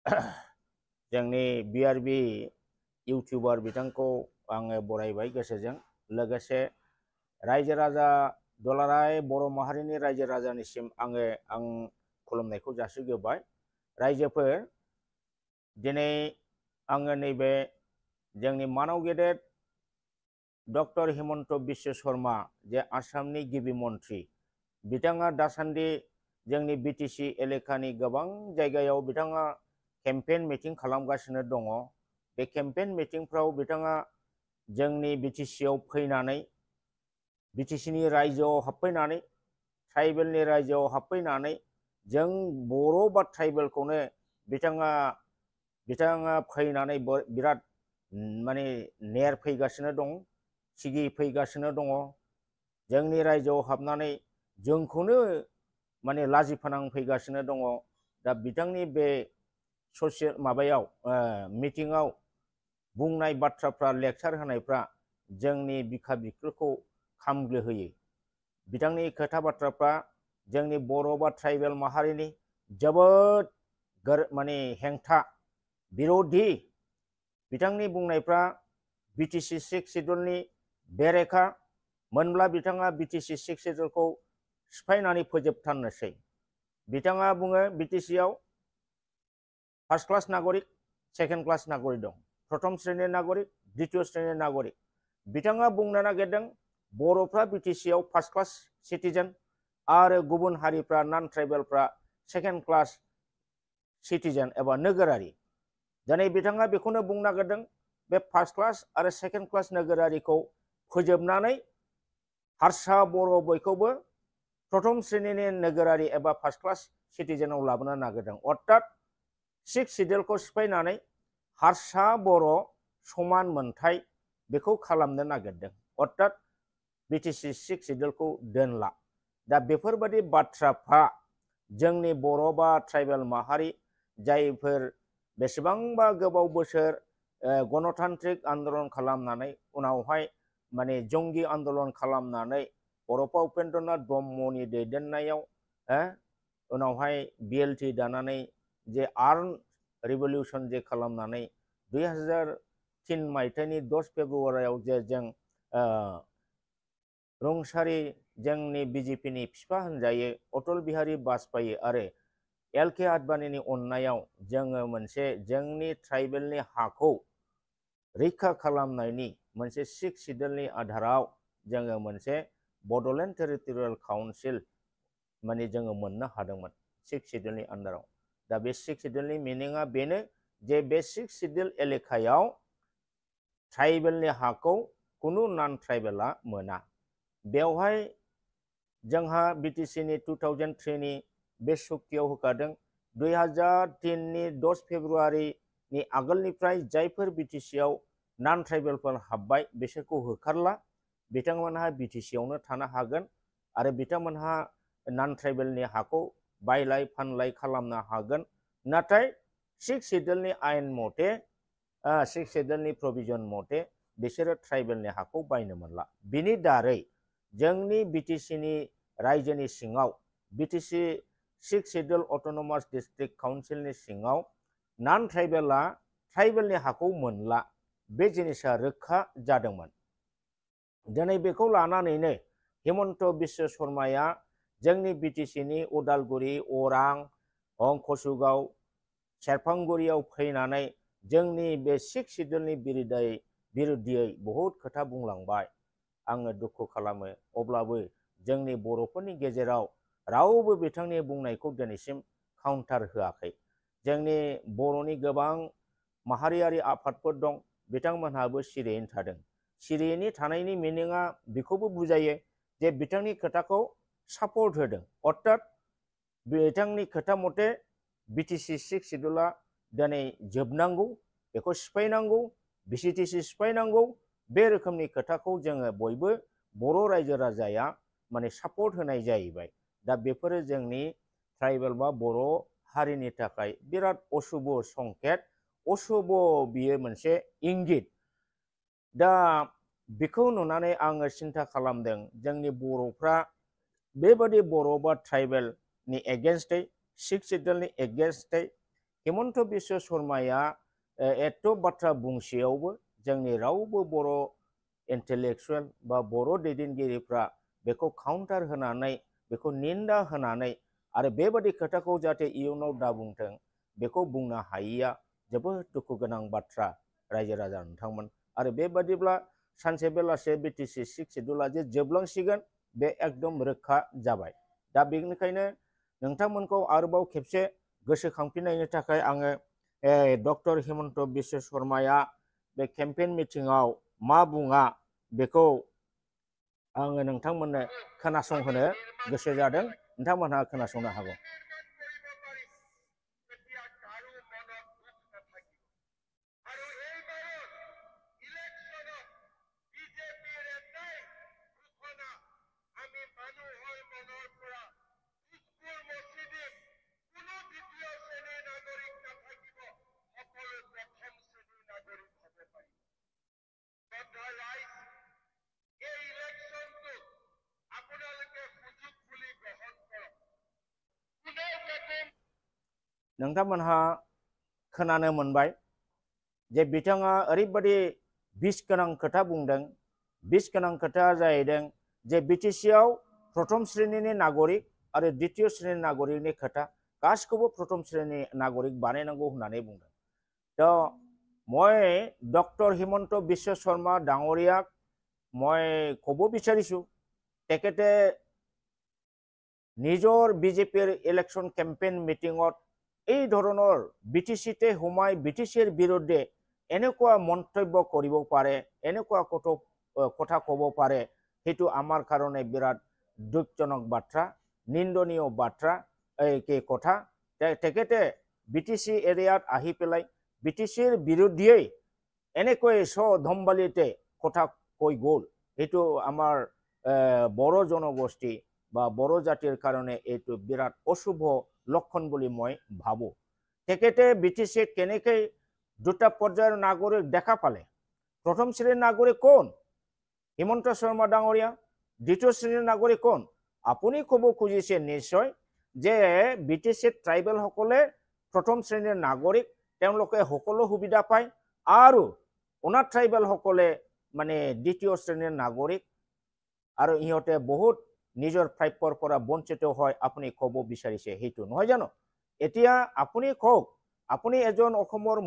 जोंनि BRB YouTuber बिथांखौ आङो बरायबाय गोसोजों लोगोसे रायजो राजा दुलाराय बर' माहारिनि रायजो राजानिसिम आं खुलुमनायखौ जासिग्रोबाय। रायजोफोर दिनै आङो नैबे जोंनि मानाव गेदेर डक्टर हिमन्त बिश्व शर्मा जे आसामनि गिबि मन्त्रि बिथाङा दासान्दि जोंनि BTC एलेकानि गोबां जायगायाव बिथाङा केम्पेन मिटिं खालामगासिनो दङ। बे केम्पेन मिटिंफ्राव बिथाङा जोंनि BTCआव फैनानै BTCनि रायजोआव हाबफैनानै ट्राइबेलनि रायजोआव हाबफैनानै जों बर' बा ट्राइबेलखौनो बिथाङा फैनानै बिराद माने नेरफैगासिनो दं, सिगिफैगासिनो दङ। जोंनि रायजोआव हाबनानै जोंखौनो माने लाजिफोनांफैगासिनो दङ। दा बिथांनि बे ससियेल माबायाव मिटिंआव बुंनाय बाथ्राफ्रा लेक्चार होनायफ्रा जोंनि बिखा बिख्लोखौ खामग्लोहोयो। बिथांनि खोथा बाथ्राफ्रा जोंनि बर' बा ट्राइबेल माहारिनि जोबोद माने हेंथा बिरोधि। बिथांनि बुंनायफ्रा BTC 6 शिड्यूलनि बेरेखा मोनब्ला बिथाङा BTC 6 शिड्यूलखौ सिफायनानै फोजोबथारनोसै। बिथाङा बुङो BTCआव फार्स्ट क्लास नागरिक, सेकेंड क्लास नागरिक दं, प्रथम श्रेणी नागरिक, द्वितीय श्रेणी नागरिक। बिथाङा बुंनो नागिरदों बर'फ्रा BTCआव फार्स्ट क्लास सिटिजेन आरो गुबुन हारिफ्रा नन ट्राइबेलफ्रा सेकेंड क्लास सिटिजेन एबा नोगोरारि। दिनै बिथाङा बेखौनो बुंनो नागिरदों बे फार्स्ट क्लास आरो सेकेंड क्लास नोगोरारिखौ फोजोबनानै हारसा बर' बयखौबो प्रथम श्रेणीनि नोगोरारि एबा फार्स्ट क्लास सिटिजेनाव लाबोनो नागिरदों। अर्थात 6 शिड्यूलखौ सिफायनानै हारसा बर' समान मोनथाय बेखौ खालामनो नागिरदों। अर्थात BTC 6 शिड्यूलखौ दोनला। दा बेफोरबायदि बाथ्राफ्रा जोंनि बर' बा ट्राइबेल माहारि जायफोर बेसेबांबा गोबाव बोसोर गणतान्त्रिक आन्दलन खालामनानै उनावहाय माने जंगि आन्दलन खालामनानै बड'फा उपेन्द्रनाथ ब्रह्मनि दैदेननायाव उनावहाय BLT दानानै जे आर्म रिभलिउसन जे खालामनानै 2003 मायथाइनि 10 फेब्रुवारियाव जे जों रुंसारि जोंनि BJPनि फिफा होनजायो अटल बिहारी वाजपेयी आरो LK आडवाणीनि अननायाव जोङो मोनसे जोंनि ट्राइबेलनि हाखौ रैखा खालामनायनि मोनसे 6 शिड्यूलनि आधाराव जोङो मोनसे बड'लेण्ड टेरिटरियेल काउन्सिल माने जोङो मोननो हादोंमोन 6 शिड्यूलनि आन्दाराव। दा बे 6 शिड्यूलनि मिनिङा बेनो जे बे 6 शिड्यूल एलेकायाव ट्राइबेलनि हाखौ कुनु नन ट्राइबेला मोना। बेवहाय जोंहा BTCनि 2003नि बे सुक्तियाव होखादों 2003नि 10 फेब्रुवारिनि आगोलनिफ्राय जायफोर BTCआव नन ट्राइबेलफोर हाबबाय बिसोरखौ होखारला। बिथांमोनहा BTCआवनो थानो हागोन आरो बिथांमोनहा नन ट्राइबेलनि हाखौ बायलाय फानलाय खालामनो हागोन। नाथाय 6 शिड्यूलनि आयेन मथे 6 शिड्यूलनि प्रभिजन मथे बिसोरो ट्राइबेलनि हाखौ बायनो मोनला। बिनि दारै जोंनि BTCनि रायजोनि सिङाव BTC 6 शिड्यूल अट'नमास डिस्ट्रिक्ट काउन्सिलनि सिङाव नन ट्राइबेला ट्राइबेलनि हाखौ मोनला। बे जिनिसा रोखा जादोंमोन। दिनै बेखौ लानानैनो हिमन्त बिश्व शर्माया जोंनि BTCनि उदालगुरि, अरां, कसुगाव, सेरफांगुरियाव फैनानै जोंनि बे 6 शिड्यूलनि बिरुद्धियै बहुद खोथा बुंलांबाय। आङो दुखु खालामो अब्लाबो जोंनि बर'फोरनि गेजेराव रावबो बिथांनि बुंनायखौ दिनैसिम काउन्टार होआखै। जोंनि बर'नि गोबां माहारियारि आफादफोर दं, बिथांमोनहाबो सिरियैनो थादों। सिरियैनो थानायनि मिनिङा बेखौबो बुजायो जे बिथांनि खोथाखौ सापर्ट होदों। अर्थात बिथांनि खोथा मथे BTC 6 शिड्यूला दिनै जोबनांगौ, बेखौ सिफायनांगौ, BCTC सिफायनांगौ, बे रोखोमनि खोथाखौ जोङो बयबो बर' रायजो राजाया माने सापर्ट होनाय जाहैबाय। दा बेफोरो जोंनि ट्राइबेल बा बर' हारिनि थाखाय बिराद अशुभ संकेत, अशुभ बियो मोनसे इंगित। दा बेखौ नुनानै आङो सिन्था खालामदों जोंनि बर'फ्रा बेबादि बर' बा ट्राइबेलनि एगेन्स्टै 6 शिड्यूलनि एगेन्स्टै हिमन्त बिश्व शर्माया एथ' बाथ्रा बुंसेयावबो जोंनि रावबो बर' इन्टेलेक्सुवेल बा बर' दैदेनगिरिफ्रा बेखौ काउन्टार होनानै बेखौ निन्दा होनानै आरो बेबादि खोथाखौ जाहाथे इयुनाव दा बुंथों बेखौ बुंनो हायैया जोबोद दुखु गोनां बाथ्रा रायजो राजा नोंथांमोन। आरो बेबादिब्ला सानसे बेलासे बिटिसि सिक्स शेड्युला जे जोबलांसिगोन बे एकदम रोखा जाबाय। दा बेनिखायनो नोंथांमोनखौ आरोबाव खेबसे गोसोखांफिननायनि थाखाय आङो डक्टर हिमन्त बिश्व शर्माया बे केम्पेइन मिटिङाव मा बुङा बेखौ आङो नोंथांमोननो खोनासंहोनो गोसो जादों। नोंथांमोनहा खोनासंनो हागौ। नोंथांमोनहा खोनानो मोनबाय जे बिथाङा ओरैबादि बिस गोनां खोथा बुंदों। बिस गोनां खोथाया जाहैदों जे बिटिसिआव प्रथम श्रेणीनि नागरिक आरो द्वितीय श्रेणी नागरिकनि खोथा गासिखौबो प्रथम श्रेणी नागरिक बानायनांगौ होननानै बुंदों। तो মই ডক্টৰ হিমন্ত বিশ্ব শৰ্মা ডাঙৰীয়াক মই ক'ব বিচাৰিছোঁ তেখেতে নিজৰ বিজেপিৰ ইলেকশ্যন কেম্পেইন মিটিঙত এই ধৰণৰ বিটিচিতে সোমাই বিটিচিৰ বিৰুদ্ধে এনেকুৱা মন্তব্য কৰিব পাৰে, এনেকুৱা কথা ক'ব পাৰে, সেইটো আমাৰ কাৰণে বিৰাট দুখজনক বাৰ্তা, নিন্দনীয় বাৰ্তা এই কথা। তেখেতে বিটিচি এৰিয়াত আহি পেলাই বিটিচিৰ বিৰুদ্ধেই এনেকৈ ধম্বালিতে কথা কৈ গ'ল। সেইটো আমাৰ বড়ো জনগোষ্ঠী বা বড়ো জাতিৰ কাৰণে এইটো বিৰাট অশুভ লক্ষণ বুলি মই ভাবোঁ। তেখেতে বিটিচিত কেনেকৈ দুটা পৰ্যায়ৰ নাগৰিক দেখা পালে। প্ৰথম শ্ৰেণীৰ নাগৰিক কোন? হিমন্ত শৰ্মা ডাঙৰীয়া। দ্বিতীয় শ্ৰেণীৰ নাগৰিক কোন? আপুনি ক'ব খুজিছে নিশ্চয় যে বিটিচিত ট্ৰাইবেলসকলে প্ৰথম শ্ৰেণীৰ নাগৰিক, তেওঁলোকে সকলো সুবিধা পায় আৰু অনাথ ট্ৰাইবেলসকলে মানে দ্বিতীয় শ্ৰেণীৰ নাগৰিক আৰু ইহঁতে বহুত নিজৰ প্ৰাপ্যৰ পৰা বঞ্চিত হয় আপুনি ক'ব বিচাৰিছে, সেইটো নহয় জানো? এতিয়া আপুনি কওক, আপুনি এজন অসমৰ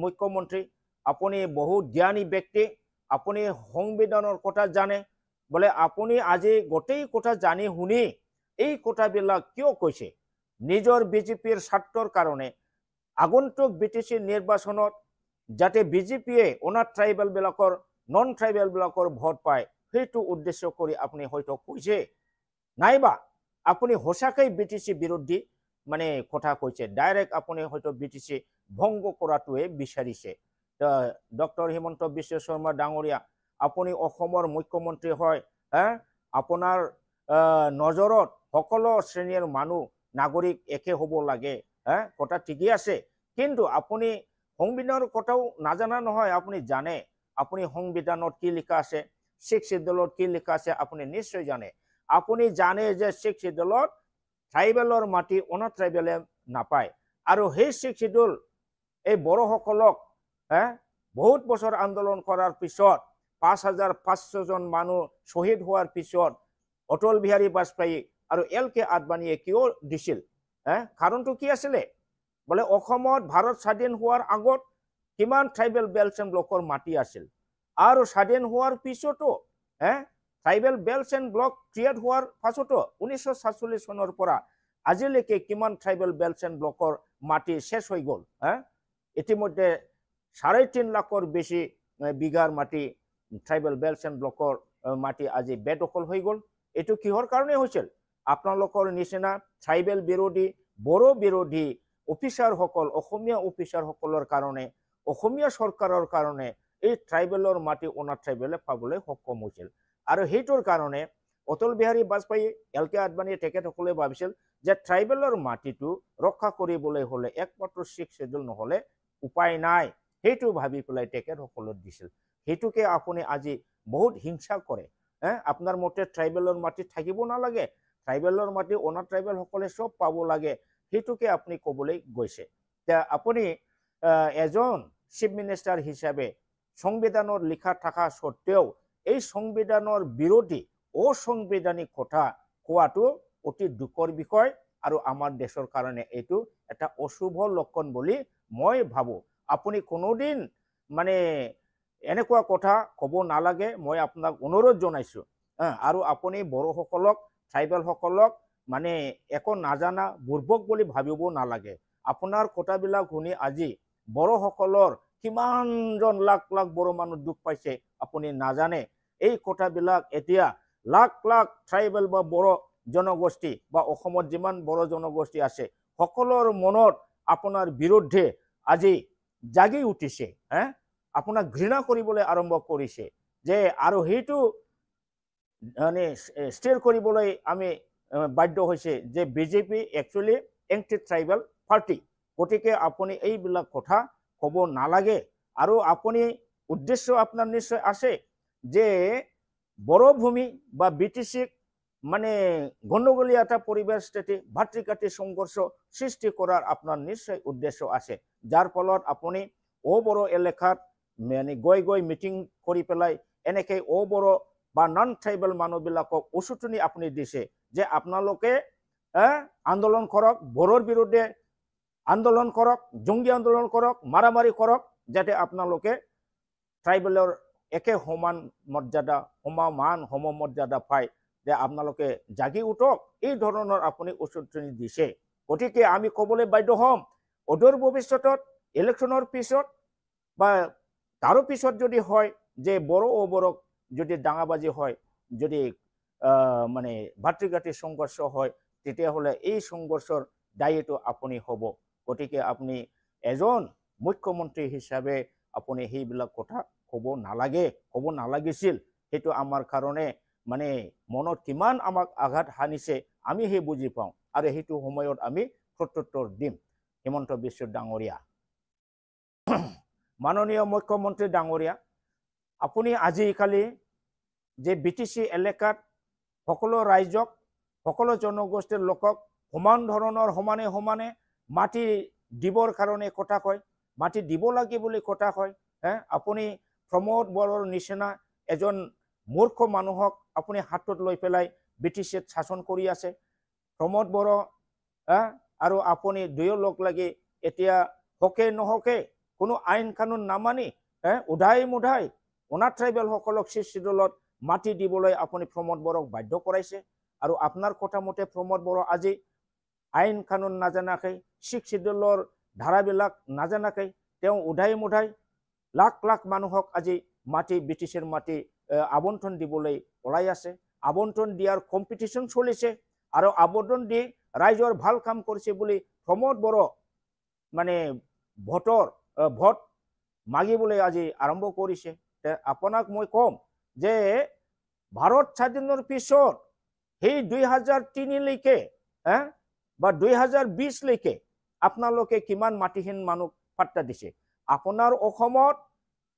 মুখ্যমন্ত্ৰী, আপুনি বহুত জ্ঞানী ব্যক্তি, আপুনি সংবিধানৰ কথা জানে, বোলে আপুনি আজি গোটেই কথা জানি শুনি এই কথাবিলাক কিয় কৈছে? নিজৰ বিজেপিৰ স্বাৰ্থৰ কাৰণে আগন্তুক বিটিচি নিৰ্বাচনত যাতে বিজেপিয়ে অনাথ ট্ৰাইবেলবিলাকৰ নন ট্ৰাইবেলবিলাকৰ ভোট পায় সেইটো উদ্দেশ্য কৰি আপুনি হয়তো কৈছে, নাইবা আপুনি সঁচাকৈ বিটিচি বিৰোধী মানে কথা কৈছে, ডাইৰেক্ট আপুনি হয়তো বিটিচি ভংগ কৰাটোৱে বিচাৰিছে। ডক্টৰ হিমন্ত বিশ্ব শৰ্মা ডাঙৰীয়া, আপুনি অসমৰ মুখ্যমন্ত্ৰী হয়, আপোনাৰ নজৰত সকলো শ্ৰেণীৰ মানুহ নাগৰিক একে হ'ব লাগে, কথা ঠিকেই আছে, কিন্তু আপুনি সংবিধানৰ কথাও নাজানা নহয়, আপুনি জানে। আপুনি সংবিধানত কি লিখা আছে, ছিক্স শিডিউলত কি লিখা আছে আপুনি নিশ্চয় জানে। আপুনি জানে যে ছিক্স শিডিউলত ট্ৰাইবেলৰ মাটি অনাথ ট্ৰাইবেলে নাপায় আৰু সেই ছিক্স শিডিউল এই বড়োসকলক বহুত বছৰ আন্দোলন কৰাৰ পিছত 5,500 জন মানুহ শ্বহীদ হোৱাৰ পিছত অটল বিহাৰী বাজপেয়ী আৰু LK আদবানীয়ে কিয় দিছিল? কাৰণটো কি আছিলে? বোলে অসমত ভাৰত স্বাধীন হোৱাৰ আগত কিমান ট্ৰাইবেল বেল্ট এণ্ড ব্লকৰ মাটি আছিল আৰু স্বাধীন হোৱাৰ পিছতো tribal belt and block create হোৱাৰ পাছতো 1947 চনৰ পৰা আজিলৈকে কিমান ট্ৰাইবেল বেল্ট এণ্ড ব্লকৰ মাটি শেষ হৈ গ'ল। ইতিমধ্যে 3.5 লাখৰ বেছি বিঘাৰ মাটি ট্ৰাইবেল বেল্ট এণ্ড ব্লকৰ মাটি আজি বেদখল হৈ গ'ল। এইটো কিহৰ কাৰণে হৈছিল? আপোনালোকৰ নিচিনা ট্ৰাইবেল বিৰোধী, বড়ো বিৰোধী অফিচাৰসকল, অসমীয়া অফিচাৰসকলৰ কাৰণে, অসমীয়া চৰকাৰৰ কাৰণে এই ট্ৰাইবেলৰ মাটি অনাথ ট্ৰাইবেলে পাবলৈ সক্ষম হৈছিল। আৰু সেইটোৰ কাৰণে অটল বিহাৰী বাজপেয়ী, LK আদবানীয়ে তেখেতসকলে ভাবিছিল যে ট্ৰাইবেলৰ মাটিটো ৰক্ষা কৰিবলৈ হ'লে একমাত্ৰ ছিক্স শিডিউল নহ'লে উপায় নাই, সেইটো ভাবি পেলাই তেখেতসকলক দিছিল। সেইটোকে আপুনি আজি বহুত হিংসা কৰে। আপোনাৰ মতে ট্ৰাইবেলৰ মাটি থাকিব নালাগে, ট্ৰাইবেলৰ মাটি অনাথ ট্ৰাইবেলসকলে চব পাব লাগে, সেইটোকে আপুনি ক'বলৈ গৈছে। আপুনি এজন চিফ মিনিষ্টাৰ হিচাপে সংবিধানৰ লিখা থকা সত্ত্বেও এই সংবিধানৰ বিৰোধী অসাংবিধানিক কথা কোৱাটো অতি দুখৰ বিষয় আৰু আমাৰ দেশৰ কাৰণে এইটো এটা অশুভ লক্ষণ বুলি মই ভাবো আপুনি কোনোদিন মানে এনেকুৱা কথা ক'ব নালাগে মই আপোনাক অনুৰোধ জনাইছো আৰু আপুনি বড়োসকলক ট্ৰাইবেলসকলক মানে একো নাজানা বুৰ্বক বুলি ভাবিব নালাগে আপোনাৰ কথাবিলাক শুনি আজি বড়োসকলৰ কিমানজন লাখ লাখ বড়ো মানুহ দুখ পাইছে আপুনি নাজানে এই কথাবিলাক এতিয়া লাখ লাখ ট্ৰাইবেল বা বড়ো জনগোষ্ঠী বা অসমত যিমান বড়ো জনগোষ্ঠী আছে সকলৰ মনত আপোনাৰ বিৰুদ্ধে আজি জাগি উঠিছে আপোনাক ঘৃণা কৰিবলৈ আৰম্ভ কৰিছে যে আৰু সেইটো মানে ষ্টেৰ কৰিবলৈ আমি বাধ্য হৈছে যে BJP actually anti tribal party গতিকে আপুনি এইবিলাক কথা ক'ব নালাগে আৰু আপুনি উদ্দেশ্য আপোনাৰ নিশ্চয় আছে যে বড়ো ভূমি বা বিটিচিক মানে গণ্ডগোলীয়া এটা পৰিবেশ ভাতৃঘাতী সংঘৰ্ষ সৃষ্টি কৰাৰ আপোনাৰ নিশ্চয় উদ্দেশ্য আছে যাৰ ফলত আপুনি বড়ো এলেকাত মানে গৈ মিটিং কৰি পেলাই এনেকৈ বড়ো বা নন ট্ৰাইবেল মানুহবিলাকক উচুটনি আপুনি দিছে যে আপোনালোকে আন্দোলন কৰক বড়োৰ বিৰুদ্ধে আন্দোলন কৰক জঙ্গী আন্দোলন কৰক মাৰামাৰি কৰক যাতে আপোনালোকে ট্ৰাইবেলৰ একে সমান মৰ্যাদা সমান সমমৰ্যাদা পায় যে আপোনালোকে জাগি উঠক এই ধৰণৰ আপুনি উচুটনি দিছে গতিকে আমি ক'বলৈ বাধ্য হ'ম অদূৰ ভৱিষ্যতত ইলেকশ্যনৰ পিছত বা তাৰো পিছত যদি হয় যে বড়োক যদি দাঙাবাজি হয় যদি মানে ভাতৃঘাতী সংঘৰ্ষ হয় তেতিয়াহ'লে এই সংঘৰ্ষৰ দায়ীটো আপুনি হ'ব গতিকে আপুনি এজন মুখ্যমন্ত্ৰী হিচাপে আপুনি সেইবিলাক কথা ক'ব নালাগিছিল সেইটো আমাৰ কাৰণে মানে মনত কিমান আমাক আঘাত হানিছে আমি সেই বুজি পাওঁ আৰু সেইটো সময়ত আমি প্ৰত্যুত্তৰ দিম হিমন্ত বিশ্ব ডাঙৰীয়া মাননীয় মুখ্যমন্ত্ৰী ডাঙৰীয়া আপুনি আজিকালি যে বিটিচি এলেকাত সকলো ৰাইজক সকলো জনগোষ্ঠীৰ লোকক সমান ধৰণৰ সমানে মাটি দিবৰ কাৰণে কথা কয় মাটি দিব লাগে বুলি কথা কয় আপুনি প্ৰমোদ বড়োৰ নিচিনা এজন মূৰ্খ মানুহক আপুনি হাতত লৈ পেলাই ব্ৰিটিছে শাসন কৰি আছে প্ৰমোদ বড়ো আৰু আপুনি দুয়ো লগ লাগি এতিয়া হকে নহকে কোনো আইন কানুন নামানি উধাই মুধাই অনা ট্ৰাইবেল সকলক শিডিউলত মাটি দিবলৈ আপুনি প্ৰমোদ বড়োক বাধ্য কৰাইছে আৰু আপোনাৰ কথা মতে প্ৰমোদ বড়ো আজি আইন কানুন নাজানাকৈ শিডিউলৰ ধাৰাবিলাক নাজানাকৈ তেওঁ উধাই মুধাই লাখ লাখ মানুহক আজি মাটি ব্ৰিটিছৰ মাটি আবণ্টন দিবলৈ ওলাই আছে আবণ্টন দিয়াৰ কম্পিটিশ্যন চলিছে আৰু আবণ্টন দি ৰাইজৰ ভাল কাম কৰিছে বুলি প্ৰমোদ বড়ো মানে ভোট মাগিবলৈ আজি আৰম্ভ কৰিছে আপোনাক মই কম যে ভাৰত স্বাধীনৰ পিছত সেই 2003 লৈকে বা 2020 লৈকে আপোনালোকে কিমান মাটিহীন মানুহ পাত্তা দিছে আপোনাৰ অসমত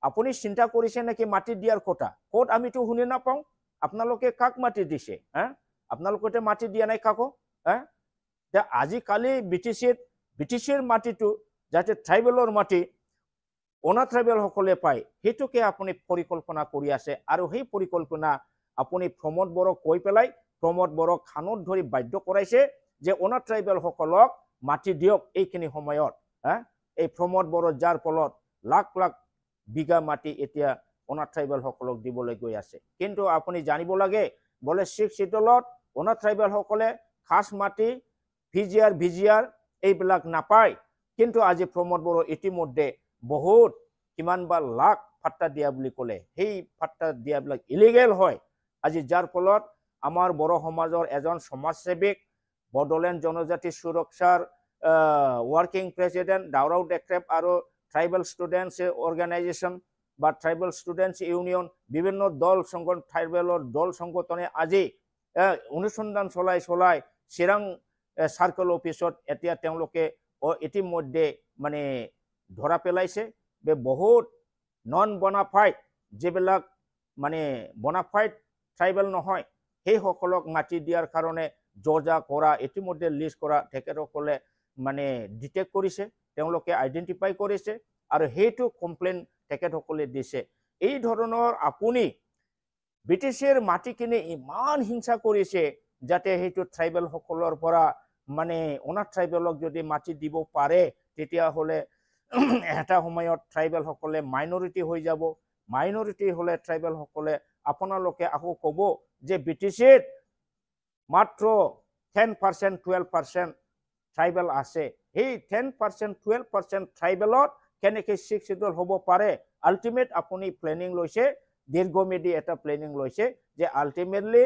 আপুনি চিন্তা কৰিছে নেকি মাটি দিয়াৰ কথা ক'ত আমিতো শুনি নাপাওঁ আপোনালোকে কাক মাটি দিছে আপোনালোকে মাটি দিয়া নাই কাকো আজিকালি ব্ৰিটিছৰ মাটিটো যাতে ট্ৰাইবেলৰ মাটি অনা ট্ৰাইবেল সকলে পায় সেইটোকে আপুনি পৰিকল্পনা কৰি আছে আৰু সেই পৰিকল্পনা আপুনি প্ৰমোদ বড়োক কৈ পেলাই প্ৰমোদ বড়োক খানত ধৰি বাধ্য কৰাইছে যে অনা ট্ৰাইবেল সকলক মাটি দিয়ক এইখিনি সময়ত এই প্ৰমোদ বড়ো যাৰ ফলত লাখ লাখ বিঘা মাটি এতিয়া অনা ট্ৰাইবেল সকলক দিবলৈ গৈ আছে কিন্তু আপুনি জানিব লাগে বলে 6 শিডিউলত অনা ট্ৰাইবেল সকলে খাস মাটি ভিজিয়াৰ এইবিলাক নাপায় কিন্তু আজি প্ৰমোদ বড়ো ইতিমধ্যে বহুত কিমান বা লাখ ফাট্টা দিয়া বুলি ক'লে সেই ফাট্টা দিয়াবিলাক ইলিগেল হয় আজি যাৰ ফলত আমাৰ বড়ো সমাজৰ এজন সমাজসেৱক বড়োলেণ্ড জনজাতি সুৰক্ষাৰ ওয়াৰ্কিং প্ৰেসিডেন্ট দাউৰাও ডেক্ৰেপ আৰু ট্ৰাইবেল ষ্টুডেণ্টছ অৰ্গেনাইজেশ্যন বা ট্ৰাইবেল ষ্টুডেণ্টছ ইউনিয়ন বিভিন্ন দল সংগঠন ট্ৰাইবেলৰ দল সংগঠনে আজি অনুসন্ধান চলাই চিৰাং সাৰ্কেল অফিসত এতিয়া তেওঁলোকে ইতিমধ্যে মানে ধৰা পেলাইছে যে বহুত নন বনাফাইড যিবিলাক মানে বনাফাইড ট্ৰাইবেল নহয় সেই সকলক মাটি দিয়াৰ কাৰণে জজা কৰা ইতিমধ্যে লিষ্ট কৰা তেখেতসকলে মানে ডিটেক্ট কৰিছে তেওঁলোকে আইডেন্টিফাই কৰিছে আৰু সেইটো কমপ্লেইন তেখেতসকলে দিছে। এই ধৰণৰ আপুনি ব্ৰিটিছৰ মাটিখিনি ইমান হিংসা কৰিছে যাতে সেইটো ট্ৰাইবেল সকলৰ পৰা মানে অনাথ ট্ৰাইবেলক যদি মাটি দিব পাৰে তেতিয়াহ'লে এটা সময়ত ট্ৰাইবেল সকলে মাইনৰিটি হৈ যাব। মাইনৰিটি হলে ট্ৰাইবেল সকলে আপোনালোকে আকৌ ক'ব যে ব্ৰিটিছৰ মাত্ৰ 10% 12% ট্ৰাইবেল আছে। এই 10% 12% ট্ৰাইবেলত কেনেকৈ 6 শিডিউল হ'ব পাৰে? আল্টিমেট আপুনি প্লেনিং লৈছে, দীৰ্ঘমেধি এটা প্লেনিং লৈছে যে আল্টিমেটলি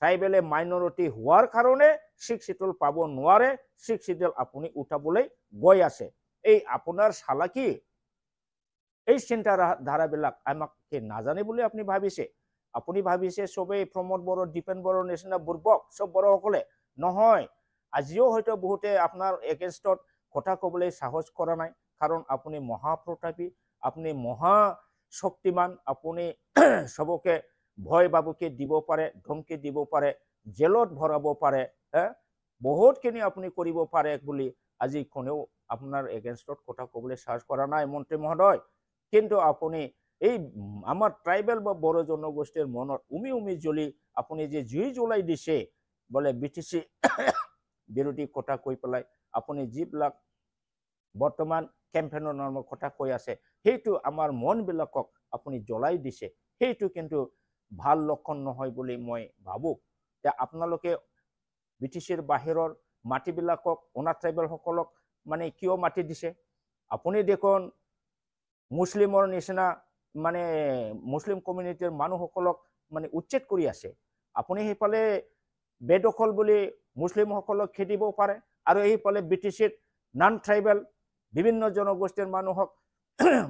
ট্ৰাইবেলে মাইনৰিটি হোৱাৰ কাৰণে 6 শিডিউল পাব নোৱাৰে, 6 শিডিউল আপুনি উঠাবলৈ গৈ আছে। এই আপোনাৰ চালাকি, এই চিন্তাধাৰাবিলাক আমাক নাজানে বুলি আপুনি ভাবিছে? আপুনি ভাবিছে চবেই প্ৰমোদ বড়ো, দীপেন বড়োৰ নিচিনা বুৰ্বক চব বড়োসকলে? নহয়, আজিও হয়তো বহুতে আপোনাৰ এগেইনষ্টত কথা ক'বলৈ সাহস কৰা নাই, কাৰণ আপুনি মহাপ্ৰতাপী, আপুনি মহা শক্তিমান, আপুনি সবকে ভয় বাবুকি দিব পাৰে, ধমকি দিব পাৰে, জেলত ভৰাব পাৰে, বহুতখিনি আপুনি কৰিব পাৰে বুলি আজি কোনেও আপোনাৰ এগেইনষ্টত কথা ক'বলৈ সাহস কৰা নাই মন্ত্ৰী মহোদয়। কিন্তু আপুনি এই আমাৰ ট্ৰাইবেল বা বড়ো জনগোষ্ঠীৰ মনত উমি উমি জ্বলি আপুনি যে জুই জ্বলাই দিছে বোলে BTC বিৰোধী কথা কৈ পেলাই আপুনি যিবিলাক বৰ্তমান কেম্পেইনৰ নামৰ কথা কৈ আছে, সেইটো আমাৰ মনবিলাকক আপুনি জ্বলাই দিছে। সেইটো কিন্তু ভাল লক্ষণ নহয় বুলি মই ভাবোঁ। যে আপোনালোকে BTCৰ বাহিৰৰ মাটিবিলাকক অনাথ ট্ৰাইবেলসকলক মানে কিয় মাটি দিছে? আপুনি দেখোন মুছলিমৰ নিচিনা মানে মুছলিম কমিউনিটিৰ মানুহসকলক মানে উচ্ছেদ কৰি আছে। আপুনি সেইফালে বেদখল বুলি মুছলিমসকলক খেদিব পাৰে আৰু এইফালে BTCত নন ট্ৰাইবেল বিভিন্ন জনগোষ্ঠীৰ মানুহক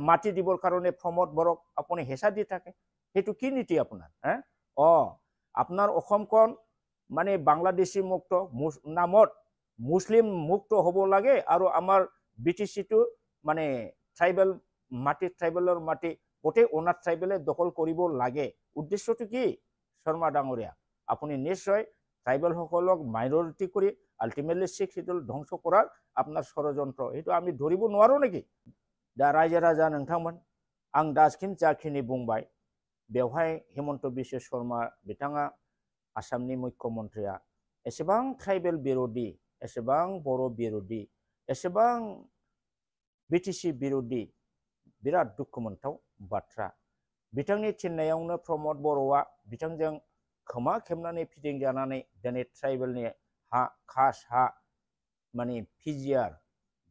মাটি দিবৰ কাৰণে প্ৰমোদ বড়োক আপুনি হেঁচা দি থাকে। সেইটো কি নীতি আপোনাৰ? আপোনাৰ অসমখন মানে বাংলাদেশী মুক্ত নামত মুছলিম মুক্ত হ'ব লাগে আৰু আমাৰ BTCটো মানে ট্ৰাইবেল মাটি, ট্ৰাইবেলৰ মাটি গোটেই অনাথ ট্ৰাইবেলে দখল কৰিব লাগে। উদ্দেশ্যটো কি শৰ্মা ডাঙৰীয়া? আপুনি নিশ্চয় ট্ৰাইবেল সকলক মাইনৰিটি কৰি আল্টিমেটলি 6 শিডিউল ধ্বংস কৰাৰ আপোনাৰ ষড়যন্ত্ৰ, সেইটো আমি ধৰিব নোৱাৰো নেকি? दा रायजो राजा नोंथांमोन, आं दासिम जाखिनि बुंबाय बेवहाय हिमन्त बिश्व शर्मा बिथाङा आसामनि मुख्यमन्त्रिया एसेबां ट्राइबेल बिरोधी, एसेबां बर' बिरोधी, एसेबां BTC बिरोधी, बिराद दुखु मोनथाव बाथ्रा। बिथांनि थिननायावनो प्रमोद बर'आ बिथांजों खोमा खेबनानै फिदिंजानानै दिनै ट्राइबेलनि हा, खास हा, माने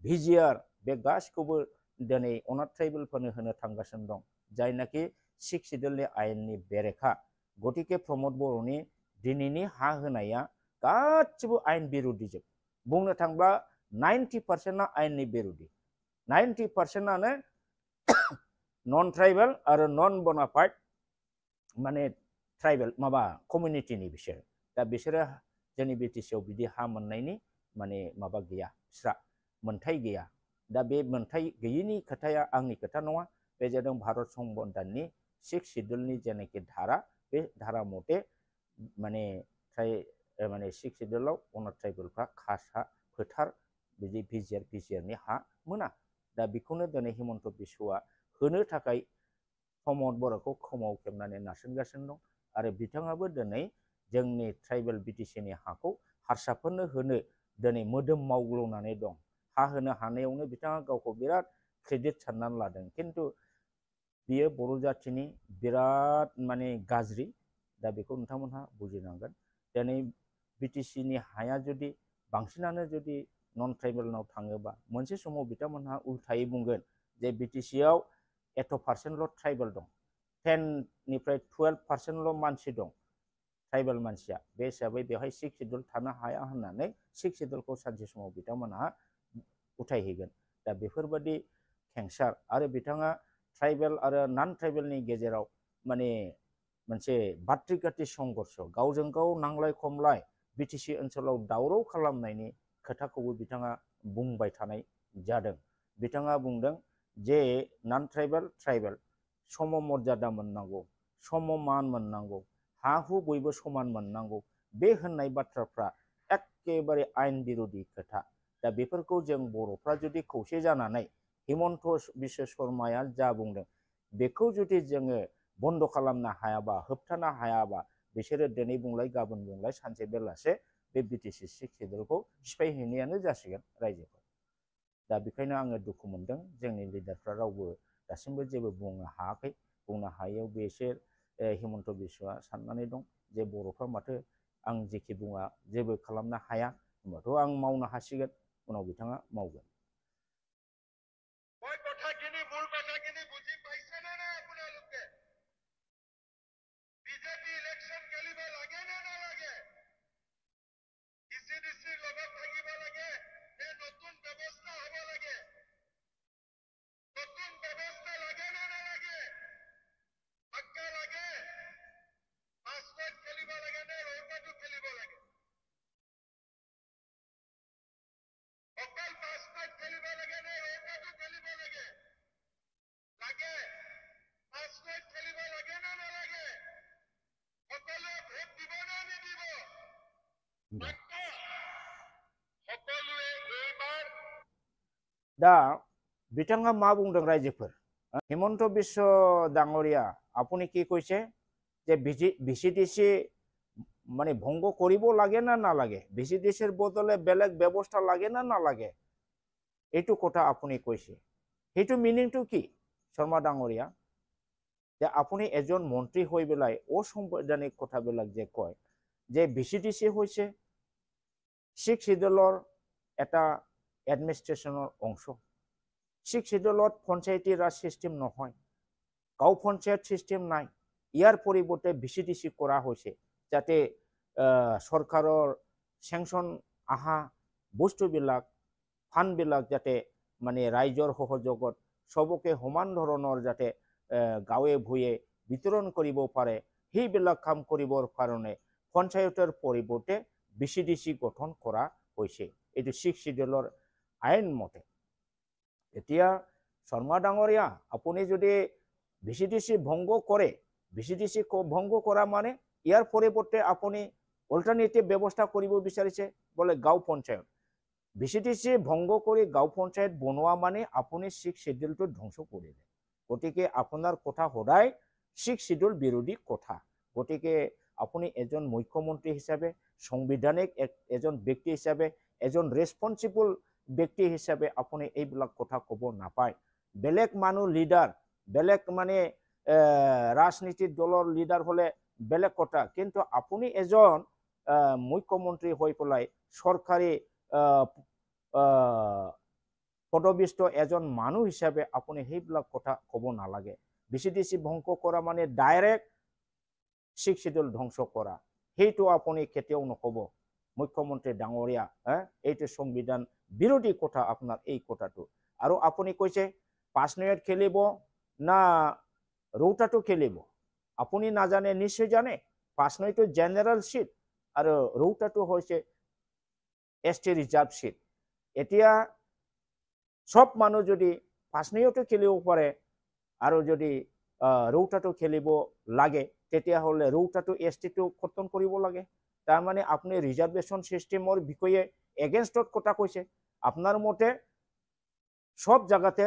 भिजिआर बे गासिखौबो दिनै अनाथ ट्राइबेलफोरनो होनो थांगासिनो दं, जायनाखि 6 शिडिउलनि आयेननि बेरेखा। गतिके प्रमोद बर'नि दिनैनि हा होनाया गासिबो आयेन बिरोधीजोब। बुंनो थांब्ला 90% आयेननि बिरोधी, 90%आनो नन ट्राइबेल आरो नन बोनाफाइड माने ट्राइबेल माबा कमिउनिटिनि बिसोर। दा बिसोरो जोंनि BTCआव बिदि हा मोननायनि माने माबा गैया, बिस्रा मोनथाय गैया। दा बे मोनथाय गैयिनि खोथाया आंनि खोथा नङा, बे जादों भारत संबिधाननि 6 शिडिउलनि जेनाखि धारा, बे धारा मथे माने 6 शिडिउलाव अनाथ ट्राइबेलफ्रा खास हा, फोथार बिदि भिजिआरनि हा मोना। दा बेखौनो दिनै हिमन्त बिश्वआ होनो थाखाय प्रमोद बर'खौ खोमाव खेबनानै नारसिनगासिनो दं आरो बिथाङाबो दिनै जोंनि ट्राइबेल BTCनि हाखौ हारसाफोरनो होनो दिनै मोदोम मावग्लुंनानै दं। हा होनो हानायावनो बिथाङा गावखौ बिराद क्रेडिट साननानै लादों, खिन्थु बियो बर' जाथिनि बिराद माने गाज्रि। दा बेखौ नोंथांमोनहा बुजिनांगोन। दिनै BTCनि हाया जुदि बांसिनानो जुदि नन ट्राइबेलनाव थाङोबा मोनसे समाव बिथांमोनहा उल्थायै बुंगोन जे BTCआव एथ' % ट्राइबेल दं, 10निफ्राय 12% मानसि दं ट्राइबेल मानसिया, बे हिसाबै बेवहाय 6 शिडिउल थानो हाया होननानै 6 शिडिउलखौ सानसे समाव बिथांमोनहा उथायहैगोन। दा बेफोरबायदि खेंसार आरो बिथाङा ट्राइबेल आरो नन ट्राइबेलनि गेजेराव माने मोनसे बाथ्रिकाथि संघर्ष, गावजों गाव नांलाय खमलाय BTC ओनसोलाव दावराव खालामनायनि खोथाखौबो बिथाङा बुंबाय थानाय जादों। बिथाङा बुंदों जे नन ट्राइबेल ट्राइबेल सम मर्यादा मोननांगौ, सम मान मोननांगौ, हा हु बयबो समान मोननांगौ। बे होननाय बाथ्राफ्रा एखेबारे आयेन बिरोधी खोथा। दा बेफोरखौ जों बर'फ्रा जुदि खौसे जानानै हिमन्त बिश्व शर्माया जा बुंदों बेखौ जुदि जोङो बन्द खालामनो हायाबा होबथानो हायाबा बिसोरो दिनै बुंलाय गाबोन बुंलाय सानसे बेलासे बे बिटिसि सिक्स सिडिउलखौ सिफायहैनायानो जासिगोन रायजोफोर। दा बेखायनो आङो दुखु मोनदों जोंनि लिडारफ्रा रावबो दासिमबो जेबो बुंनो हायाखै। बुंनो हायैयाव बिसोर हिमन्त बिश्वआ साननानै दं जे बर'फ्रा माथो आं जेखि बुङा जेबो खालामनो हाया होमबाथ' आं मावनो हासिगोन उनाव बिथाङा मावगोन। दा बिथाङा मा बुंदों रायजोफोर हिमन्त बिश्व डाঙरिया আপুনি কি কৈছে যে ভিচিডিসি মানে ভঙ্গ কৰিব লাগে না নালাগে ভিচিডিসিৰ বদলে বেলেগ ব্যৱস্থা লাগে না নালাগে এইটো কথা আপুনি কৈছে সেইটো মিনিংটো কি শৰ্মা ডাঙৰিয়া যে আপুনি এজন মন্ত্ৰী হৈ বেলাই অসাংবিধানিক কথাবিলাক যে কয় যে ভিচিডিসি হৈছে সিক্স শিডিউলৰ এটা এডমিনিষ্ট্ৰেশ্যনৰ অংশ সিক্স শিডিউলত পঞ্চায়তী ৰাজ সিস্টেম নহয় গাঁও পঞ্চায়ত সিস্টেম নাই ইয়াৰ পৰিৱৰ্তে ভিচিডিসি কৰা হৈছে যাতে চৰকাৰৰ চেংচন আহা বস্তুবিলাক ফাণ্ডবিলাক যাতে মানে ৰাইজৰ সহযোগত সবকে সমান ধৰণৰ যাতে গাঁৱে ভূঞে বিতৰণ কৰিব পাৰে সেইবিলাক কাম কৰিবৰ কাৰণে পঞ্চায়তৰ পৰিৱৰ্তে ভিচিডিসি গঠন কৰা হৈছে এইটো সিক্স শিডিউলৰ আইন মতে এতিয়া শৰ্মা ডাঙৰীয়া আপুনি যদি ভিচিডিসি ভংগ কৰে ভিচিডিসি ভংগ কৰা মানে ইয়াৰ পৰিৱৰ্তে আপুনি অল্টাৰনেটিভ ব্যৱস্থা কৰিব বিচাৰিছে বলে গাঁও পঞ্চায়ত ভিচিডিসি ভংগ কৰি গাঁও পঞ্চায়ত বনোৱা মানে আপুনি সিক্স শিডিউলটো ধ্বংস কৰিলে গতিকে আপোনাৰ কথা সদায় সিক্স শিডিউল বিৰোধী কথা গতিকে আপুনি এজন মুখ্যমন্ত্ৰী হিচাপে সংবিধানিক এজন ব্যক্তি হিচাপে এজন ৰেসপন্সিবল ব্যক্তি হিচাপে আপুনি এইবিলাক কথা ক'ব নাপায় বেলেগ মানুহ লিডাৰ বেলেগ মানে ৰাজনীতিৰ দলৰ লিডাৰ হলে বেলেগ কথা কিন্তু আপুনি এজন মুখ্যমন্ত্ৰী হৈ পেলাই চৰকাৰী পদবিষ্ট এজন মানুহ হিচাপে আপুনি সেইবিলাক কথা ক'ব নালাগে ভিচিডিসি ভংগ কৰা মানে ডাইৰেক্ট সিক্স শিডিউল ধ্বংস কৰা সেইটো আপুনি কেতিয়াও নকব মুখ্যমন্ত্ৰী ডাঙৰীয়া এইটো সংবিধান বিৰোধী কথা আপোনাৰ এই কথাটো আৰু আপুনি কৈছে 5 মিনিট খেলিব না ৰৌটাটো খেলিব আপুনি নাজানে নিশ্চয় জানে 5 মিনিটটো জেনাৰেল সিট আৰু ৰৌটাটো হৈছে এসটি ৰিজাৰ্ভ সিট এতিয়া সব মানুহ যদি 5 মিনিটটো খেলিব পাৰে আৰু যদি ৰৌটাটো খেলিব লাগে তেতিয়া হলে ৰৌটাটো এসটিটো খতম কৰিব লাগে তাৰ মানে আপুনি ৰিজাৰ্ভেশন সিস্টেমৰ বিষয়ে এগেইনষ্টত কথা কৈছে আপনার মতে সব জায়গাতে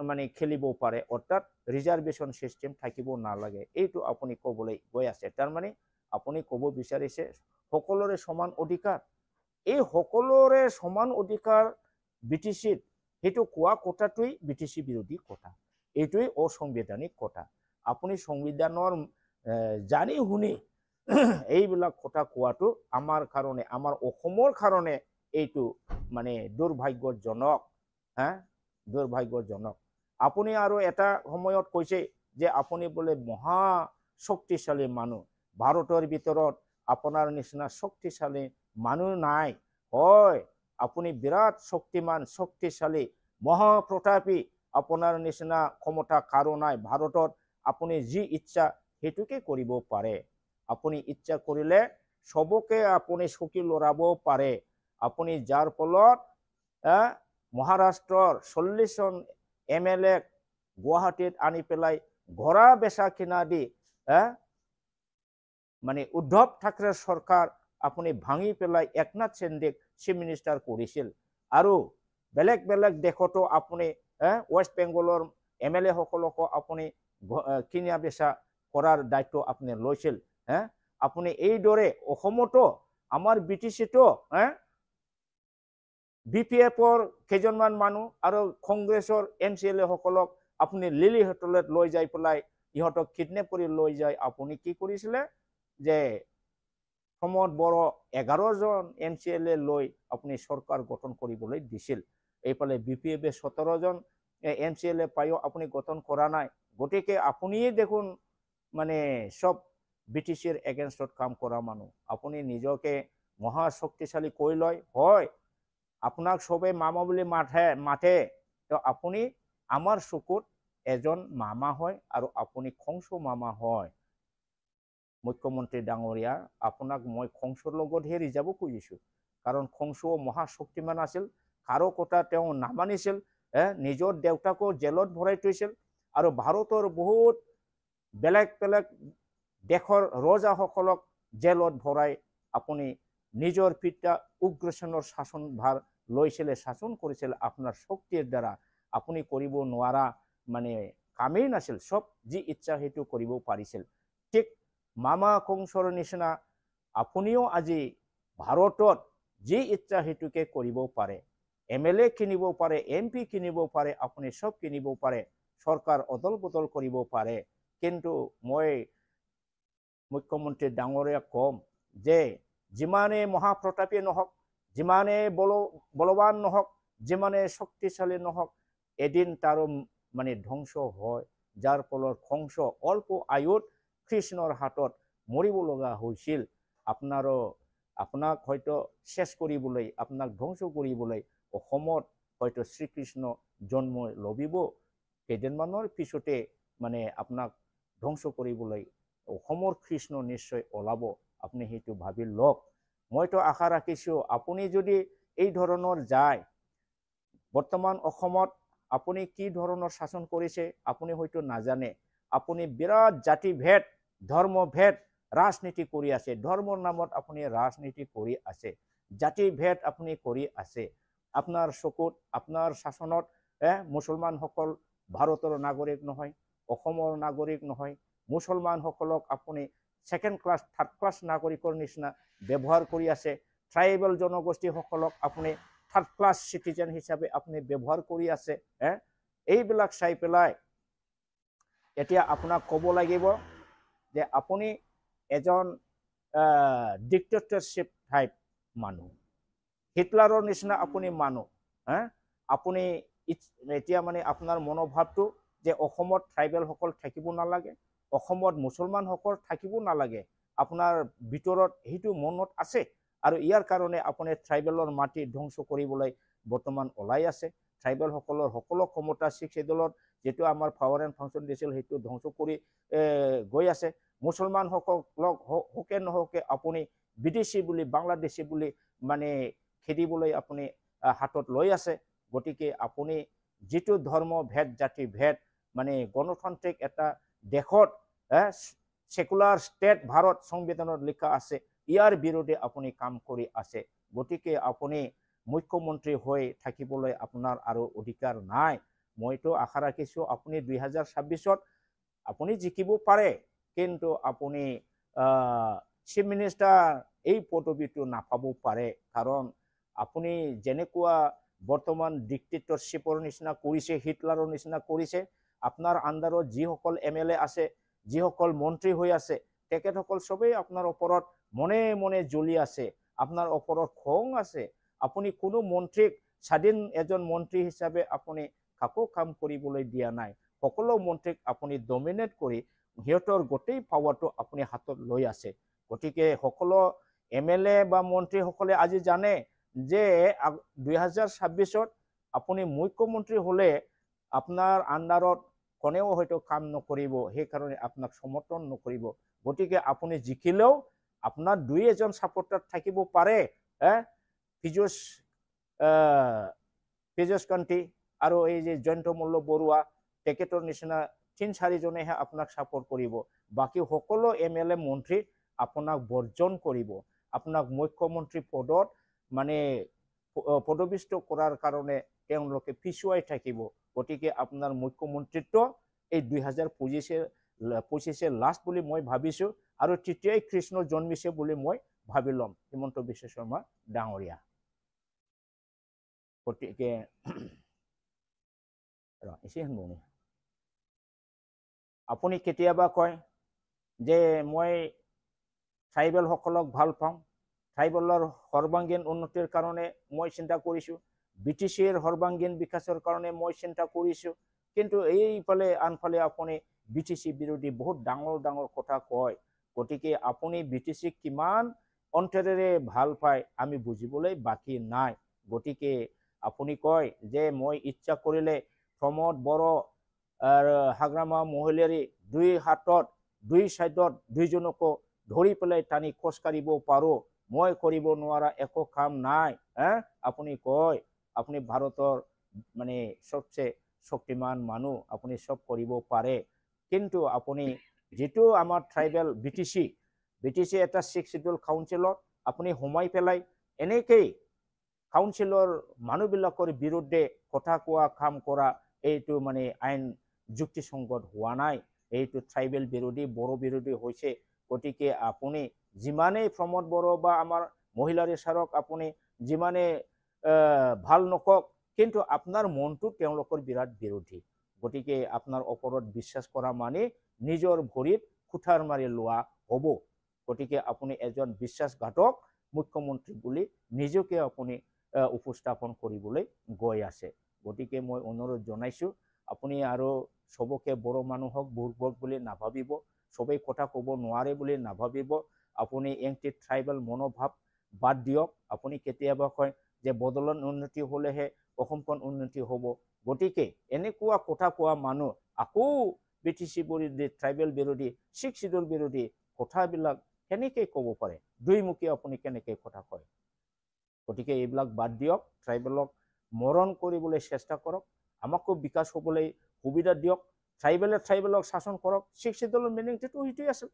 মানে খেলিব পারে অর্থাৎ রিজার্ভেশন সিস্টেম থাকিব নালাগে এইটো আপুনি কবলৈ গৈ আছে তার মানে আপুনি কব বিচাৰিছে সকলোৰে সমান অধিকাৰ এই সকলোৰে সমান অধিকাৰ বিটিসিত হেতু কোৱা কথাটোই বিটিসি বিৰোধী কথা এইটোই অসাংবিধানিক কথা আপুনি সংবিধানৰ জানি শুনি এইবিলাক কথা কোৱাটো আমাৰ কাৰণে আমাৰ অসমৰ কাৰণে এইটো মানে দুৰ্ভাগ্যজনক দুৰ্ভাগ্যজনক আপুনি আৰু এটা সময়ত কৈছে যে আপুনি বলে মহা শক্তিশালী মানুহ ভাৰতৰ ভিতৰত আপোনাৰ নিচিনা শক্তিশালী মানুহ নাই হয় আপুনি বিৰাট শক্তিমান শক্তিশালী মহা প্ৰতাপী আপোনাৰ নিচিনা ক্ষমতা কাৰো নাই ভাৰতত আপুনি যি ইচ্ছা হেতুকে কৰিব পাৰে আপুনি ইচ্ছা কৰিলে সবকে আপুনি চকী লৰাব পাৰে আপুনি যাৰ ফলত মহাৰাষ্ট্ৰৰ 40 জন এমএলএ গুৱাহাটীত আনি পেলাই ঘোড়া বেচা কিনা দি মানে উদ্ধৱ ঠাকৰে সৰকাৰ আপনি ভাঙি পেলাই একনাথ সিন্দেক চিফ মিনিস্টাৰ কৰেছিল আৰু বেলেগ বেলেগ দেশতো আপুনি ৱেষ্ট বেংগলৰ MLA সকলকো আপুনি কিনা বেচা কৰাৰ দায়িত্ব আপুনি লৈছিল আপুনি এইদৰে অসমতো আমাৰ BTCতো BPFৰ কেইজনমান মানুহ আৰু কংগ্ৰেছৰ MCLA সকলক আপুনি লিলি হোটেলত লৈ যাই পেলাই ইহঁতক কিডনেপ কৰি লৈ যায় আপুনি কি কৰিছিলে যে সমত বড় 11 জন MCLA লৈ আপুনি চৰকাৰ গঠন কৰিবলৈ দিছিল এইফালে BPF 17 জন MCLA পায়ো আপুনি গঠন কৰা নাই গতিকে আপুনিয়ে দেখোন মানে সব BTCৰ এগেইনষ্টত কাম কৰা মানুহ আপুনি নিজকে মহা শক্তিশালী কৈ লয় হয় আপোনাক সবে মামা বুলি মাতে তো আপুনি আমাৰ চকুত এজন মামা হয় আৰু আপুনি খংসু মামা হয় মুখ্যমন্ত্ৰী ডাঙৰীয়া আপোনাক মই খংসুৰ লগতহে ৰিজাব খুজিছো কাৰণ খংসু মহা শক্তিমান আছিল কাৰো কথা তেওঁ নামানিছিল নিজৰ দেউতাকো জেলত ভৰাই থৈছিল আৰু ভাৰতৰ বহুত বেলেগ বেলেগ দেশৰ ৰজাসকলক জেলত ভৰাই আপুনি নিজৰ পিতা উগ্ৰসেনৰ শাসন ভাৰ লৈছিলে শাসন কৰিছিল আপোনাৰ শক্তিৰ দ্বাৰা আপুনি কৰিব নোৱাৰা মানে কামেই নাছিল সব যি ইচ্ছা হেতু কৰিব পাৰিছিল ঠিক মামা কংসৰ নিচিনা আপুনিও আজি ভাৰতত যি ইচ্ছা হেতুকে কৰিব পাৰে MLA কিনিব পাৰে MP কিনিব পাৰে আপুনি সব কিনিব পাৰে সৰকাৰ অদল বদল কৰিব পাৰে কিন্তু মই মুখ্যমন্ত্ৰী ডাঙৰীয়া কম যে যিমানে মহাপ্ৰতাপী নহওক যিমানে বলৱান নহওক যিমানে শক্তিশালী নহওক এদিন তাৰ মানে ধ্বংস হয় যাৰ ফলত খংস অল্প আয়ুত কৃষ্ণৰ হাতত মৰিব লগা হৈছিল আপোনাক হয়তো শেষ কৰিবলৈ আপোনাক ধ্বংস কৰিবলৈ অসমত হয়তো শ্ৰীকৃষ্ণ জন্ম লবিব কেইদিনমানৰ পিছতে মানে আপোনাক ধ্বংস কৰিবলৈ অসমৰ কৃষ্ণ নিশ্চয় ওলাব আপুনি হেতু ভাবি লওক মইতো আশা ৰাখিছো আপুনি যদি এই ধৰণৰ যায় বৰ্তমান অসমত আপুনি কি ধৰণৰ শাসন কৰিছে আপুনি হয়তো নাজানে আপুনি বিৰাট জাতি ভেদ ধৰ্ম ভেদ ৰাজনীতি কৰি আছে ধৰ্মৰ নামত আপুনি ৰাজনীতি কৰি আছে জাতি ভেদ আপুনি কৰি আছে আপোনাৰ চকুত আপোনাৰ শাসনত মুছলমান সকল ভাৰতৰ নাগৰিক নহয় অসমৰ নাগৰিক নহয় মুছলমান সকলক আপুনি সেকেন্ড ক্লাস থাৰ্ড ক্লাস নাগৰিকৰ নিচিনা ব্যৱহাৰ কৰি আছে ট্ৰাইবেল জনগোষ্ঠী সকলক আপুনি থাৰ্ড ক্লাস সিটিজেন হিচাপে আপুনি ব্যৱহাৰ কৰি আছে এইবিলাক চাই পেলাই এতিয়া আপোনাক ক'ব লাগিব যে আপুনি এজন ডিক্টেটৰশিপ টাইপ মানুহ হিটলাৰৰ নিচিনা আপুনি মানুহ আপুনি এতিয়া মানে আপোনাৰ মনোভাৱটো যে অসমত ট্ৰাইবেল সকল থাকিব নালাগে অসমত মুছলমান সকল থাকিব নালাগে আপোনাৰ ভিতৰত হেতু মনত আছে আৰু ইয়াৰ কাৰণে আপুনি ট্ৰাইবেলৰ মাটি ধ্বংস কৰিবলৈ বৰ্তমান ওলাই আছে ট্ৰাইবেল সকলৰ সকলো ক্ষমতা শিক্ষিদলত যেটো আমাৰ পাৱাৰ এণ্ড ফাংচন দিছিল হেতু ধ্বংস কৰি গৈ আছে মুছলমান সকলক হকে নহকে আপুনি বিদেশী বুলি বাংলাদেশী বুলি মানে খেদিবলৈ আপুনি হাতত লৈ আছে গতিকে আপুনি যেটো ধৰ্ম ভেদ জাতি ভেদ মানে গণতান্ত্ৰিক এটা দেশত সেকুলাৰ ষ্টেট ভাৰত সংবিধানত লিখা আছে ইয়াৰ বিৰুদ্ধে আপুনি কাম কৰি আছে গতিকে আপুনি মুখ্যমন্ত্ৰী হৈ থাকিবলৈ আপোনাৰ আৰু অধিকাৰ নাই মইতো আশা ৰাখিছো আপুনি 2026ত আপুনি জিকিব পাৰে কিন্তু আপুনি চিফ মিনিষ্টাৰ এই পদবীটো নাপাব পাৰে কাৰণ আপুনি যেনেকুৱা বৰ্তমান ডিক্টেটৰশিপৰ নিচিনা কৰিছে হিটলাৰৰ নিচিনা কৰিছে আপোনাৰ আন্ডাৰত যিসকল MLA আছে যিসকল মন্ত্ৰী হৈ আছে তেখেতসকল সবেই আপোনাৰ ওপৰত মনে মনে জ্বলি আছে আপোনাৰ ওপৰত খং আছে আপুনি কোনো মন্ত্ৰীক স্বাধীন এজন মন্ত্ৰী হিচাপে আপুনি কাকো কাম কৰিবলৈ দিয়া নাই সকলো মন্ত্ৰীক আপুনি ডমিনেট কৰি হিয়তৰ গোটেই পাৱাৰটো আপুনি হাতত লৈ আছে গতিকে সকলো MLA বা মন্ত্ৰী সকলে আজি জানে যে 2026ত আপুনি মুখ্যমন্ত্ৰী হলে আপোনাৰ আন্ডাৰত কোনেও হয়তো কাম নকৰিব সেই কাৰণে আপোনাক সমৰ্থন নকৰিব গতিকে আপুনি জিকিলেও আপোনাৰ দুই এজন সাপোৰ্টাৰ থাকিব পাৰে ফিজোস কান্তি আৰু এই যে জয়ন্ত মল্ল বৰুৱা তেখেতৰ নিচিনা 3-4 জনেহে আপোনাক সাপোৰ্ট কৰিব বাকি সকলো MLA মন্ত্ৰী আপোনাক বৰ্জন কৰিব আপোনাক মুখ্যমন্ত্ৰী পদত মানে পদবিষ্ট কৰাৰ কাৰণে তেওঁলোকে পিছুৱাই থাকিব। গতিকে আপোনাৰ মুখ্যমন্ত্ৰীত্ব এই 2025 লাষ্ট বুলি মই ভাবিছোঁ আৰু তেতিয়াই কৃষ্ণ জন্মিছে বুলি মই ভাবি ল'ম হিমন্ত বিশ্ব শৰ্মা ডাঙৰীয়া। গতিকে আপুনি কেতিয়াবা কয় যে মই ট্ৰাইবেল সকলক ভাল পাওঁ, ট্ৰাইবেলৰ সৰ্বাংগীন উন্নতিৰ কাৰণে মই চিন্তা কৰিছোঁ, BTCৰ সৰ্বাংগীন বিকাশৰ কাৰণে মই চিন্তা কৰিছোঁ। কিন্তু এইফালে আনফালে আপুনি BTC বিৰোধী বহুত ডাঙৰ ডাঙৰ কথা কয়। গতিকে আপুনি BTCক কিমান অন্তৰেৰে ভাল পায় আমি বুজিবলৈ বাকী নাই। গতিকে আপুনি কয় যে মই ইচ্ছা কৰিলে প্ৰমোদ বড়ো আৰু হাগ্ৰামা মহিলাৰী দুই হাতত দুই চাইডত দুইজনকো ধৰি পেলাই টানি খোজ কাঢ়িব পাৰোঁ, মই কৰিব নোৱাৰা একো কাম নাই। আপুনি কয় আপুনি ভাৰতৰ মানে সবচে শক্তিমান মানুহ, আপুনি সব কৰিব পাৰে। কিন্তু আপুনি যেটো আমাৰ ট্ৰাইবেল BTC এটা 6 শিডিউল কাউন্সিলত আপুনি সোমাই পেলাই এনেকেই কাউন্সিলৰ মানুহবিলাকৰ বিৰুদ্ধে কথা কোৱা কাম কৰা এইটো মানে আইন যুক্তিসংগত হোৱা নাই। এইটো ট্ৰাইবেল বিৰোধী বড়ো বিৰোধী হৈছে। গতিকে আপুনি যিমানে প্ৰমোদ বড়ো বা আমাৰ মহিলাৰী ছাৰক আপুনি যিমানে ভাল নকক, কিন্তু আপোনাৰ মনটো তেওঁলোকৰ বিৰাট বিৰোধী। গতিকে আপোনাৰ ওপৰত বিশ্বাস কৰা মানে নিজৰ ভৰিত কুঠাৰ মাৰি লোৱা হ'ব। গতিকে আপুনি এজন বিশ্বাসঘাতক মুখ্যমন্ত্ৰী বুলি নিজকে আপুনি উপস্থাপন কৰিবলৈ গৈ আছে। গতিকে মই অনুৰোধ জনাইছোঁ আপুনি আৰু সবকে বড়ো মানুহক বুৰ্বক বুলি নাভাবিব, সবেই কথা ক'ব নোৱাৰে বুলি নাভাবিব। আপুনি এন্টি ট্ৰাইবেল মনোভাৱ বাদ দিয়ক। আপুনি কেতিয়াবা কয় যে বদলন উন্নতি হ'লেহে অসমখন উন্নতি হ'ব। গতিকে এনেকুৱা কথা কোৱা মানুহ আকৌ BTC বিৰোধী, ট্ৰাইবেল বিৰোধী, 6 শিডিউল বিৰোধী কথাবিলাক কেনেকৈ ক'ব পাৰে? দুইমুখী আপুনি কেনেকৈ কথা কয়? গতিকে এইবিলাক বাদ দিয়ক, ট্ৰাইবেলক মৰণ কৰিবলৈ চেষ্টা কৰক, আমাকো বিকাশ হ'বলৈ সুবিধা দিয়ক, ট্ৰাইবেলক শাসন কৰক। 6 শিডিউলৰ মিনিংটো সেইটোৱে আছিল,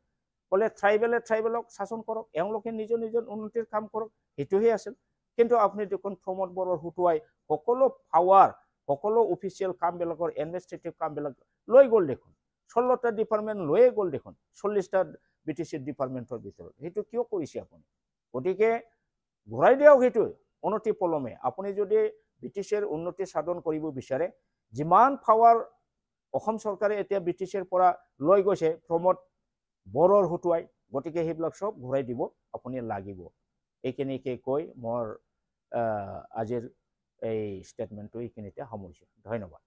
বোলে ট্ৰাইবেলক শাসন কৰক, এওঁলোকে নিজৰ নিজৰ উন্নতিৰ কাম কৰক, সেইটোহে আছিল। কিন্তু আপুনি দেখোন প্ৰমোদ বড়োৰ হতুৱাই সকলো পাৱাৰ, সকলো অফিচিয়েল কামবিলাকৰ এডমিনিষ্ট্ৰেটিভ কামবিলাক লৈ গ'ল দেখোন। 16টা ডিপাৰ্টমেণ্ট লৈয়ে গ'ল দেখোন 40টা BTC ডিপাৰ্টমেণ্টৰ ভিতৰত। সেইটো কিয় কৰিছে আপুনি? গতিকে ঘূৰাই দিয়ক সেইটো উন্নতি পলমে। আপুনি যদি BTCৰ উন্নতি সাধন কৰিব বিচাৰে, যিমান পাৱাৰ অসম চৰকাৰে এতিয়া BTCৰ পৰা লৈ গৈছে প্ৰমোদ বড়োৰ হতুৱাই, গতিকে সেইবিলাক সব ঘূৰাই দিব আপুনি লাগিব। এইখিনিকে কৈ মোৰ আজিৰ এই ষ্টেটমেণ্টটো এইখিনিতে সামৰিছোঁ। ধন্যবাদ।